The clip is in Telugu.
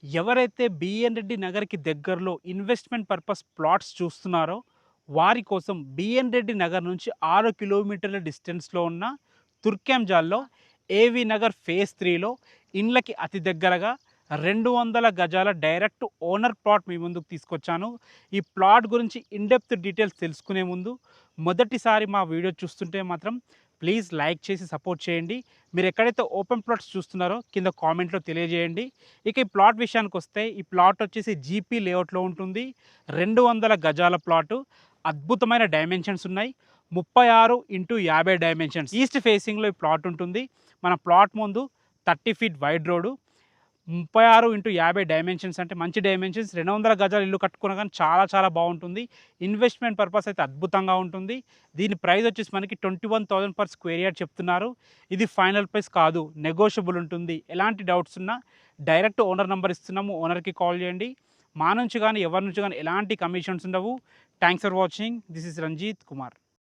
ఎవరైతే బిఎన్ రెడ్డి నగర్‌కి దగ్గరలో ఇన్వెస్ట్‌మెంట్ పర్పస్ ప్లాట్స్ చూస్తున్నారో, వారి కోసం బిఎన్ రెడ్డి నగర్ నుంచి 6 కిలోమీటర్ల డిస్టెన్స్‌లో ఉన్న తుర్క్యాంజాల్లో ఏవీ నగర్ ఫేజ్ 3లో ఇండ్లకి అతి దగ్గరగా 200 గజాల డైరెక్ట్ ఓనర్ ప్లాట్ మీ ముందుకు తీసుకొచ్చాను. ఈ ప్లాట్ గురించి ఇన్ డెప్త్ డీటెయిల్స్ తెలుసుకునే ముందు మొదటిసారి మా వీడియో చూస్తుంటే మాత్రం ప్లీజ్ లైక్ చేసి సపోర్ట్ చేయండి. మీరు ఎక్కడైతే ఓపెన్ ప్లాట్స్ చూస్తున్నారో కింద కామెంట్‌లో తెలియజేయండి. ఇక ఈ ప్లాట్ విషయానికొస్తే ఈ ప్లాట్ వచ్చేసి జీపీ లేఅవుట్‌లో ఉంటుంది. 200 గజాల ప్లాటు. అద్భుతమైన డైమెన్షన్స్ ఉన్నాయి. 36x50 dimensions. ఈస్ట్ ఫేసింగ్‌లో ఈ ప్లాట్ ఉంటుంది. మన ప్లాట్ ముందు 30 feet wide road. 36x50 dimensions అంటే మంచి డైమెన్షన్స్. 200 గజాల ఇల్లు కట్టుకున్నా కానీ చాలా చాలా బాగుంటుంది. ఇన్వెస్ట్‌మెంట్ పర్పస్ అయితే అద్భుతంగా ఉంటుంది. దీని ప్రైస్ వచ్చేసి మనకి 21,000 పర్ స్క్వేర్ యార్డ్ చెప్తున్నారు. ఇది ఫైనల్ ప్రైస్ కాదు, నెగోషియబుల్ ఉంటుంది. ఎలాంటి డౌట్స్ ఉన్నా డైరెక్ట్ ఓనర్ నంబర్ ఇస్తున్నాము, ఓనర్‌కి కాల్ చేయండి. మా నుంచి కానీ ఎవరి నుంచి కానీ ఎలాంటి కమిషన్స్ ఉండవు. Thanks for watching. This is Ranjith Kumar.